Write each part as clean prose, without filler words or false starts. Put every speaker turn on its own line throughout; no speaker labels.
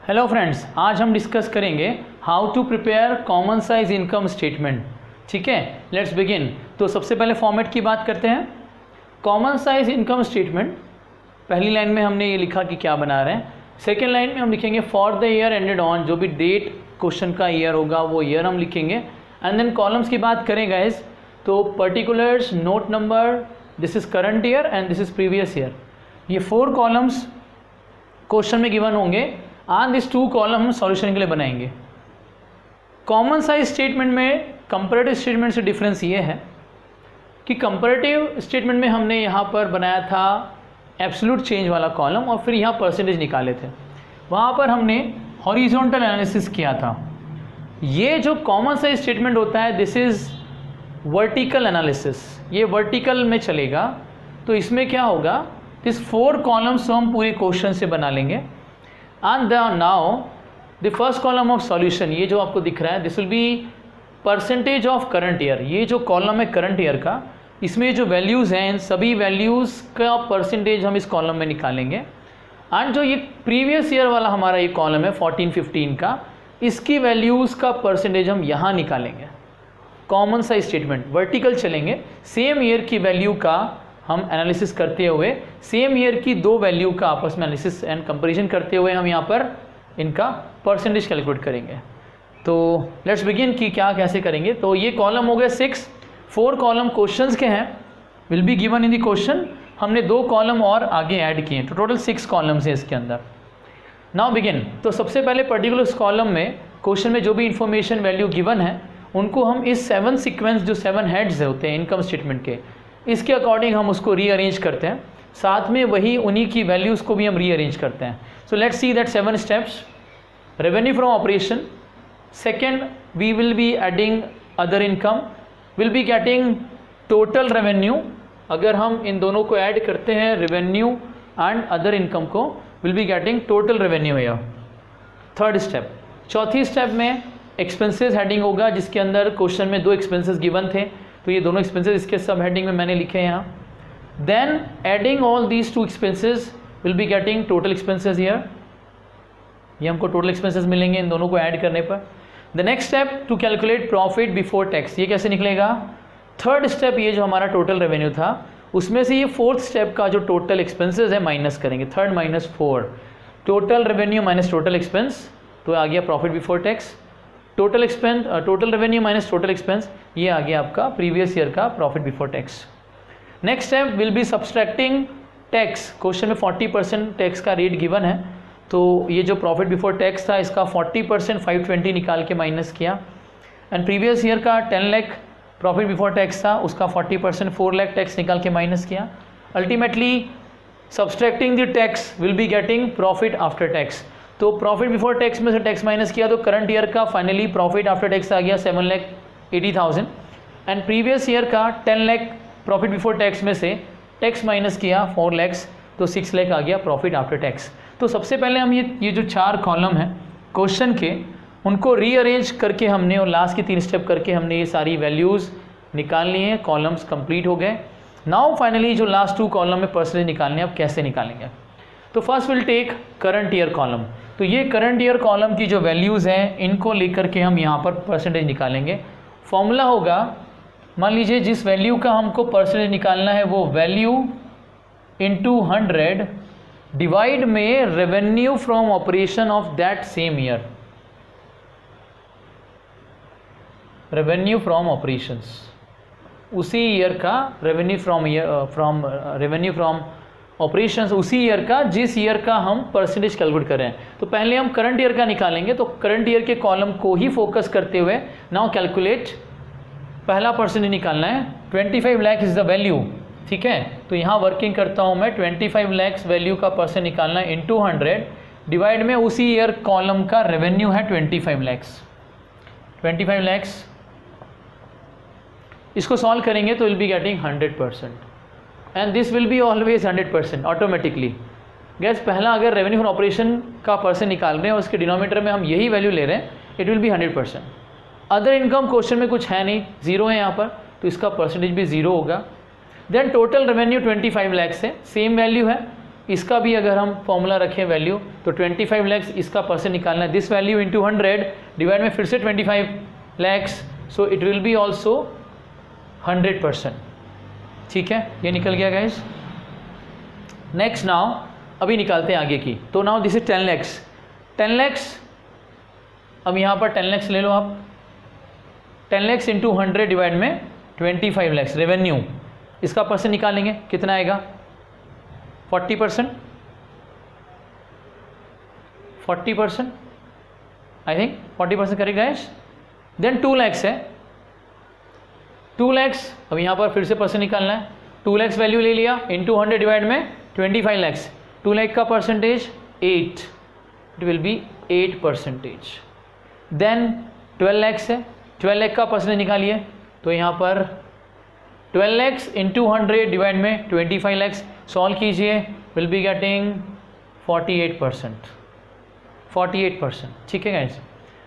Hello friends, आज हम discuss करेंगे how to prepare common size income statement. ठीक है, लेट्स बिगिन। तो सबसे पहले फॉर्मेट की बात करते हैं। कॉमन साइज इनकम स्टेटमेंट, पहली लाइन में हमने ये लिखा कि क्या बना रहे हैं। सेकेंड लाइन में हम लिखेंगे for the year ended on, जो भी डेट क्वेश्चन का ईयर होगा वो ईयर हम लिखेंगे। एंड देन कॉलम्स की बात करें गाइज, तो particulars, note number, this is current year and this is previous year. ये 4 कॉलम्स क्वेश्चन में गिवन होंगे। आज दिस 2 कॉलम हम सॉल्यूशन के लिए बनाएंगे। कॉमन साइज स्टेटमेंट में कंपैरेटिव स्टेटमेंट से डिफरेंस ये है कि कंपैरेटिव स्टेटमेंट में हमने यहाँ पर बनाया था एब्सोल्यूट चेंज वाला कॉलम और फिर यहाँ परसेंटेज निकाले थे। वहाँ पर हमने हॉरिजॉन्टल एनालिसिस किया था। ये जो कॉमन साइज स्टेटमेंट होता है दिस इज़ वर्टिकल एनालिसिस, ये वर्टिकल में चलेगा। तो इसमें क्या होगा, दिस 4 कॉलम्स हम पूरे क्वेश्चन से बना लेंगे। And now the first column of solution, ये जो आपको दिख रहा है this will be percentage of current year. ये जो कॉलम है करंट ईयर का, इसमें जो वैल्यूज़ हैं इन सभी वैल्यूज़ का परसेंटेज हम इस कॉलम में निकालेंगे। एंड जो ये प्रीवियस ईयर वाला हमारा ये कॉलम है 14-15 का, इसकी वैल्यूज़ का परसेंटेज हम यहाँ निकालेंगे। कॉमन साइज स्टेटमेंट वर्टिकल चलेंगे, सेम ईयर की वैल्यू का हम एनालिसिस करते हुए, सेम ईयर की 2 वैल्यू का आपस में एनालिसिस एंड कंपैरिजन करते हुए हम यहाँ पर इनका परसेंटेज कैलकुलेट करेंगे। तो लेट्स बिगिन कि क्या कैसे करेंगे। तो ये कॉलम हो गए 6, 4 कॉलम क्वेश्चंस के हैं, will be given in the question. हमने 2 कॉलम और आगे ऐड किए, तो टोटल 6 कॉलम्स हैं इसके अंदर। Now begin. तो सबसे पहले पर्टिकुलर कॉलम में क्वेश्चन में जो भी इंफॉर्मेशन वैल्यू गिवन है उनको हम इस 7 सीक्वेंस, जो 7 हेड्स होते हैं इनकम स्टेटमेंट के, इसके अकॉर्डिंग हम उसको रीअरेंज करते हैं। साथ में वही उन्हीं की वैल्यूज़ को भी हम रीअरेंज करते हैं। So let's see that 7 steps. Revenue from operation, second we will be adding other income, will be getting total revenue. अगर हम इन दोनों को ऐड करते हैं, रेवेन्यू एंड अदर इनकम को, will be getting total revenue है। Third step. चौथी स्टेप में एक्सपेंसेस हेडिंग होगा, जिसके अंदर क्वेश्चन में 2 एक्सपेंसेस गिवन थे, तो ये दोनों एक्सपेंसेस इसके सब हेडिंग में मैंने लिखे हैं यहाँ। Then adding all these 2 expenses will be getting total expenses here. ये हमको टोटल एक्सपेंसेस मिलेंगे इन दोनों को ऐड करने पर। The next step to calculate profit before tax, ये कैसे निकलेगा। थर्ड स्टेप, ये जो हमारा टोटल रेवेन्यू था उसमें से ये 4th स्टेप का जो टोटल एक्सपेंसेस है माइनस करेंगे। 3rd - 4, total revenue minus total expense, तो आ गया profit before tax. Total expense, total revenue minus total expense, ये आ गया आपका प्रीवियस ईयर का profit before tax. Next step will be subtracting tax. Question में 40% tax का रेट गिवन है, तो ये जो प्रॉफिट बिफोर टैक्स था इसका 40% 520 निकाल के माइनस किया। एंड प्रीवियस ईयर का 10 लाख प्रॉफिट बिफोर टैक्स था, उसका 40% 4 लाख टैक्स निकाल के माइनस किया। Ultimately subtracting the tax will be getting profit after tax. तो प्रॉफिट बिफोर टैक्स में से टैक्स माइनस किया तो करंट ईयर का फाइनली प्रॉफिट आफ्टर टैक्स आ गया 7,80,000। एंड प्रीवियस ईयर का 10 लाख प्रॉफिट बिफोर टैक्स में से टैक्स माइनस किया 4 लाख, तो 6 लाख आ गया प्रॉफिट आफ्टर टैक्स। तो सबसे पहले हम ये जो 4 कॉलम हैं क्वेश्चन के, उनको रीअरेंज करके हमने और लास्ट की 3 स्टेप करके हमने ये सारी वैल्यूज़ निकाल ली हैं। कॉलम्स कंप्लीट हो गए। नाउ फाइनली जो लास्ट 2 कॉलम में परसेंटेज निकालने, अब कैसे निकालेंगे। तो first will take current year column. तो ये करंट ईयर कॉलम की जो वैल्यूज़ हैं इनको लेकर के हम यहाँ पर परसेंटेज निकालेंगे। फॉर्मूला होगा, मान लीजिए जिस वैल्यू का हमको परसेंटेज निकालना है वो वैल्यू इंटू 100 डिवाइड में revenue from operation of that same year. Revenue from operations, उसी ईयर का रेवेन्यू फ्रॉम ऑपरेशंस, उसी ईयर का जिस ईयर का हम परसेंटेज कैलकुलेट कर रहे हैं। तो पहले हम करंट ईयर का निकालेंगे, तो करंट ईयर के कॉलम को ही फोकस करते हुए नाउ कैलकुलेट, पहला परसेंटेज निकालना है। 25 लाख इज़ द वैल्यू, ठीक है। तो यहाँ वर्किंग करता हूँ मैं, 25 लाख वैल्यू का परसेंट निकालना है इंटू 100 डिवाइड में उसी ईयर कॉलम का रेवेन्यू है 25 लाख। 25 लाख इसको सॉल्व करेंगे तो will be getting 100%, and this will be always 100% automatically. Gas पहला अगर रेवेन्यू फ्रॉम ऑपरेशन का परसेंट निकाल रहे हैं और उसके डिनोमिनेटर में हम यही वैल्यू ले रहे हैं, it will B 100%। Other income question में कुछ है नहीं, 0 है यहाँ पर, तो इसका परसेंटेज भी 0 होगा। देन टोटल रेवेन्यू 25 लाख है, सेम वैल्यू है, इसका भी अगर हम फॉर्मूला रखें वैल्यू तो 25 लैक्स इसका परसेंट निकालना है, दिस वैल्यू इंटू 100 डिवाइड में फिर से 25 लैक्स, सो इट विल बी ऑल्सो 100%। ठीक है, ये निकल गया गाइस। नेक्स्ट नाउ अभी निकालते हैं आगे की, तो now this is 10 lakhs. 10 lakhs, अब यहाँ पर 10 लैक्स ले लो आप, 10 लैक्स इंटू 100 डिवाइड में 25 लैक्स रेवेन्यू, इसका परसेंट निकालेंगे कितना आएगा 40%, 40% I think 40% correct guys. Then 2 lakhs है, 2 लैक्स, अब यहाँ पर फिर से परसेंट निकालना है, 2 लैक्स वैल्यू ले लिया इंटू 100 डिवाइड में 25 लैक्स, 2 लैख का percentage 8, it will be 8%। Then 12 lakhs है, 12 लैख का परसेंटेज निकालिए, तो यहाँ पर 12 लैक्स इंटू 100 डिवाइड में 25 लैक्स, सॉल्व कीजिए, विल बी गेटिंग 48%, 48%। ठीक है गाइस।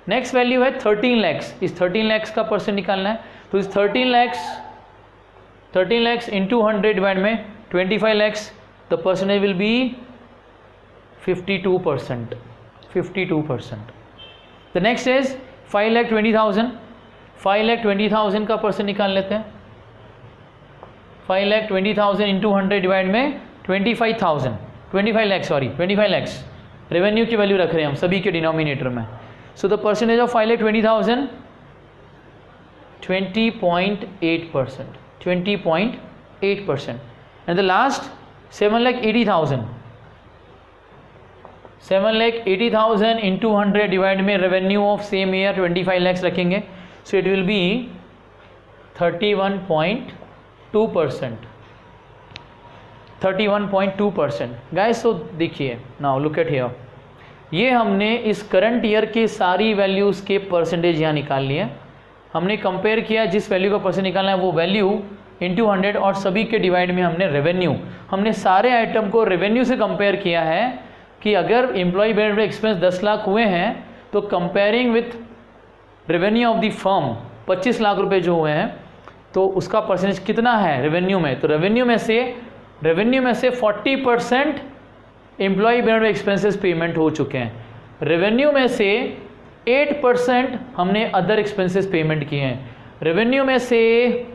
नेक्स्ट वैल्यू है 13 लैक्स, इस 13 लैक्स का परसेंट निकालना है, तो इस 13 लैक्स इंटू 100 डिवाइड में 25 lakhs, the percentage will be 52%, 52%। The next is 5,20,000, 5,20,000 का परसेंट निकाल लेते हैं, 5,20,000 इंटू 100 डिवाइड में 25 लैक्स रेवेन्यू की वैल्यू रख रहे हैं हम सभी के डिनोमिनेटर में, so the percentage of 5,20,000 20.8%, 20.8%। And the last 7,80,000, 7,80,000 into 100 divide में revenue of same year 25 lakhs रखेंगे, so it will be 31.2%, 31.2% guys. So देखिए नाउ लुक एट हियर, ये हमने इस करंट ईयर के सारी वैल्यूज़ के परसेंटेज यहाँ निकाल लिए, हमने कंपेयर किया जिस वैल्यू का परसेंट निकालना है वो वैल्यू इंटू 100 और सभी के डिवाइड में हमने रेवेन्यू, हमने सारे आइटम को रेवेन्यू से कंपेयर किया है कि अगर एम्प्लॉय बेनिफिट एक्सपेंस 10 लाख हुए हैं तो comparing with revenue of the firm 25 lakh रुपए जो हुए हैं तो उसका परसेंटेज कितना है रेवेन्यू में, तो रेवेन्यू में से 40% एम्प्लॉय बेनिफिट एक्सपेंसेस पेमेंट हो चुके हैं, रेवेन्यू में से 8% हमने अदर एक्सपेंसेस पेमेंट किए हैं, रेवेन्यू में से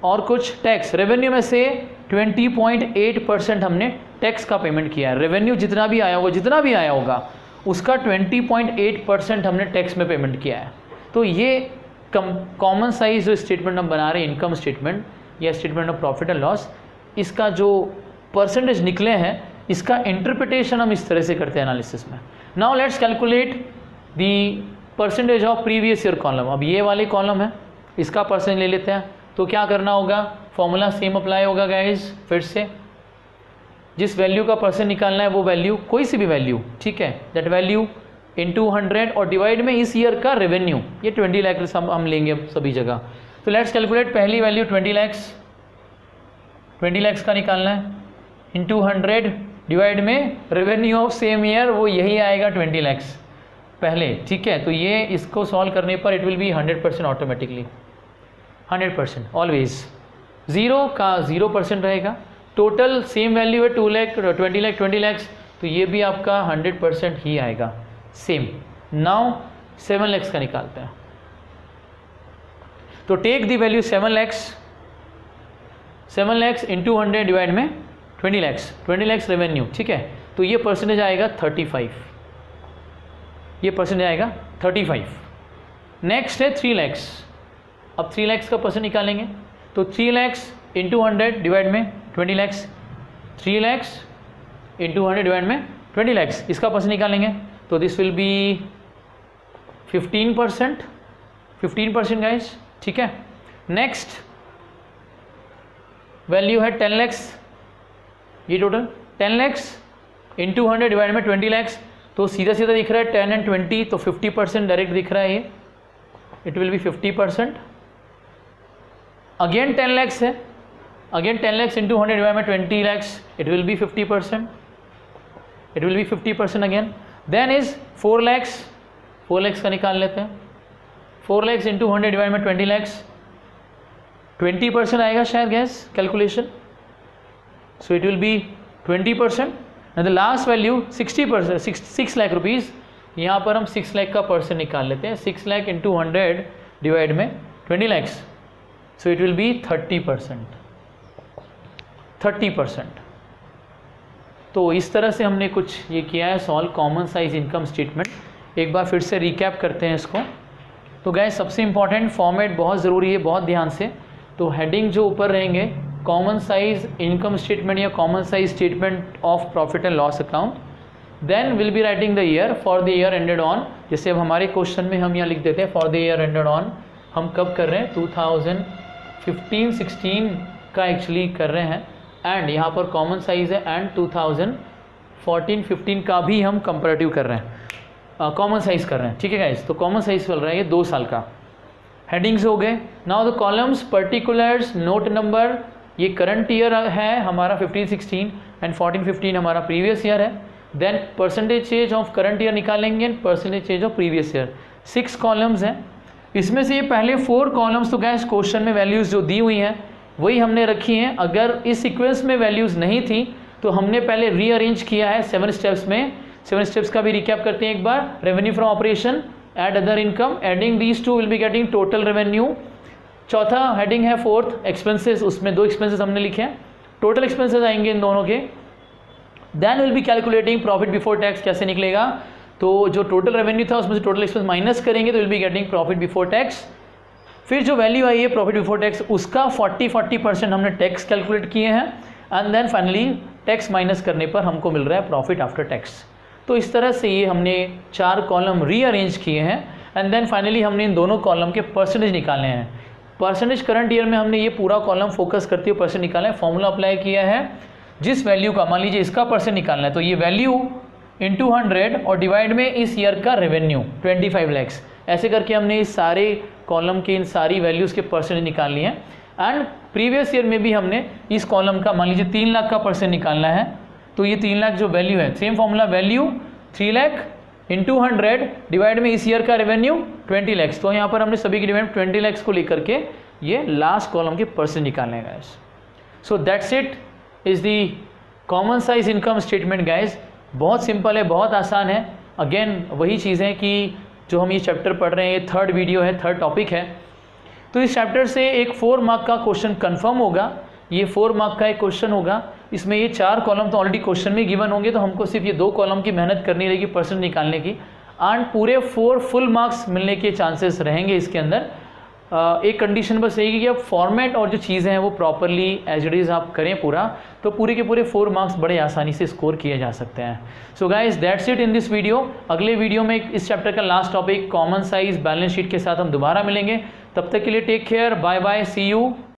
और कुछ टैक्स, रेवेन्यू में से 20.8% हमने टैक्स का पेमेंट किया है, रेवेन्यू जितना भी आया होगा उसका 20.8% हमने टैक्स में पेमेंट किया है। तो ये कॉमन साइज जो स्टेटमेंट हम बना रहे हैं इनकम स्टेटमेंट या statement of profit and loss, इसका जो परसेंटेज निकले हैं इसका इंटरप्रिटेशन हम इस तरह से करते हैं एनालिसिस में। Now let's calculate the percentage of previous year column, अब ये वाले कॉलम है इसका परसेंटेज ले लेते हैं, तो क्या करना होगा, फॉर्मूला सेम अप्लाई होगा गाइज, फिर से जिस वैल्यू का परसेंट निकालना है वो वैल्यू कोई सी भी वैल्यू, ठीक है, दैट वैल्यू इंटू 100 और डिवाइड में इस ईयर का रेवेन्यू, ये 20 लाख हम लेंगे सभी जगह। तो लेट्स कैलकुलेट, पहली वैल्यू 20 लैक्स का निकालना है इंटू 100 डिवाइड में रेवेन्यू ऑफ सेम ईयर, वो यही आएगा 20 लैक्स पहले, ठीक है। तो ये इसको सॉल्व करने पर it will B 100% automatically, 100% always, 0 का 0% रहेगा। टोटल सेम वैल्यू है 2 लाख 20 लैक्स, तो ये भी आपका 100% ही आएगा सेम। नाउ 7 लैक्स का निकालते हैं, तो take the value 7 lakhs into 100 divide में 20 लैक्स रेवेन्यू, ठीक है। तो ये परसेंटेज आएगा 35, ये परसेंटेज आएगा 35। नेक्स्ट है 3 लैक्स, अब 3 लैक्स का परसेंट निकालेंगे, तो 3 लैक्स इंटू 100 डिवाइड में 20 लैक्स, 3 लैक्स इंटू 100 डिवाइड में 20 लैक्स, इसका परसेंट निकालेंगे, तो दिस विल बी 15% गाइज, ठीक है। नेक्स्ट वैल्यू है 10 लैक्स, ये टोटल 10 लैक्स इंटू 100 डिवाइड में 20 लैक्स, तो सीधा सीधा दिख रहा है 10 एंड 20, तो 50% डायरेक्ट दिख रहा है ये, it will be 50%। Again 10 lakhs है, अगेन 10 लैक्स इंटू 100 डिवाइड में 20 lakhs, it will be 50%, it will be 50% again. Then is 4 lakhs का निकाल लेते हैं, 4 लैक्स इंटू 100 डिवाइड में 20 लैक्स, 20% आएगा शायद gas calculation, so it will B 20%, and the last value 60%, 6 lakh rupees. यहाँ पर हम 6 लाख का परसेंट निकाल लेते हैं। 6 लाख इंटू 100 डिवाइड में 20 लैक्स, सो इट विल बी 30%। 30%। तो इस तरह से हमने कुछ ये किया है solve common size income statement. एक बार फिर से रिकैप करते हैं इसको। तो गाइस सबसे इम्पॉर्टेंट फॉर्मेट बहुत ज़रूरी है, बहुत ध्यान से। तो हेडिंग जो ऊपर रहेंगे कॉमन साइज इनकम स्टेटमेंट या common size statement of profit and loss account, then will be writing the year for the year ended on. जैसे अब हमारे क्वेश्चन में हम यहाँ लिख देते हैं for the year ended on, हम कब कर रहे हैं 2015-16 का एक्चुअली कर रहे हैं, एंड यहाँ पर कॉमन साइज है, एंड 2014-15 का भी हम कंपैरेटिव कर रहे हैं, कॉमन साइज कर रहे हैं। ठीक है गाइस, तो कॉमन साइज चल रहा है ये 2 साल का। हेडिंग्स हो गए। Now the columns particulars note number, ये करंट ईयर है हमारा 15-16 एंड 14-15 हमारा प्रीवियस ईयर है। Then percentage change of current year निकालेंगे and percentage change of previous year. 6 columns हैं। इसमें से ये पहले 4 कॉलम्स तो गैस क्वेश्चन में वैल्यूज़ जो दी हुई हैं वही हमने रखी हैं। अगर इस सीक्वेंस में वैल्यूज़ नहीं थी तो हमने पहले रीअरेंज किया है 7 स्टेप्स में। 7 स्टेप्स का भी रिकैप करते हैं एक बार। Revenue from operation, add other income, adding these 2 will be getting total revenue. चौथा हेडिंग है 4th एक्सपेंसेस, उसमें 2 एक्सपेंसेस हमने लिखे हैं, टोटल एक्सपेंसेस आएंगे इन दोनों के। Then will be calculating profit before tax, कैसे निकलेगा, तो जो टोटल रेवेन्यू था उसमें से टोटल एक्सपेंस माइनस करेंगे तो will be getting profit before tax. फिर जो वैल्यू आई है प्रॉफिट बिफोर टैक्स उसका 40% हमने टैक्स कैलकुलेट किए हैं, and then finally tax minus करने पर हमको मिल रहा है प्रॉफिट आफ्टर टैक्स। तो इस तरह से ये हमने 4 कॉलम रीअरेंज किए हैं, एंड देन फाइनली हमने इन दोनों कॉलम के परसेंटेज निकाले हैं। परसेंटेज करंट ईयर में हमने ये पूरा कॉलम फोकस करते हुए परसेंट निकाला है, फॉर्मूला अप्लाई किया है। जिस वैल्यू का, मान लीजिए इसका परसेंट निकालना है, तो ये वैल्यू इंटू 100 और डिवाइड में इस ईयर का रेवेन्यू 25 लैक्स, ऐसे करके हमने इस सारे कॉलम के इन सारी वैल्यूज़ के परसेंटेज निकाल लिए हैं। एंड प्रीवियस ईयर में भी हमने इस कॉलम का, मान लीजिए 3 लाख का परसेंट निकालना है, तो ये 3 लाख जो वैल्यू है, same formula, value 3 lakh into 100 divide में इस ईयर का रेवेन्यू 20 लैक्स। तो यहाँ पर हमने सभी की डिवाइड 20 लैक्स को लेकर के ये लास्ट कॉलम के परसेंट निकालने हैं guys. So that's it is the common size income statement guys. बहुत सिंपल है, बहुत आसान है। अगेन वही चीज़ें कि जो हम ये चैप्टर पढ़ रहे हैं, ये 3rd वीडियो है, 3rd टॉपिक है। तो इस चैप्टर से एक 4 मार्क का क्वेश्चन कंफर्म होगा। ये 4 मार्क का एक क्वेश्चन होगा। इसमें ये 4 कॉलम तो ऑलरेडी क्वेश्चन में गिवन होंगे, तो हमको सिर्फ ये 2 कॉलम की मेहनत करनी रहेगी परसेंट निकालने की, एंड पूरे 4 फुल मार्क्स मिलने के चांसेस रहेंगे इसके अंदर। एक कंडीशन बस रहेगी कि अब फॉर्मेट और जो चीज़ें हैं वो प्रॉपरली एज इट इज़ आप करें पूरा, तो पूरे के पूरे 4 मार्क्स बड़े आसानी से स्कोर किए जा सकते हैं। So guys that's it in this video. अगले वीडियो में इस चैप्टर का last topic common size balance sheet के साथ हम दोबारा मिलेंगे। तब तक के लिए take care, bye bye, see you.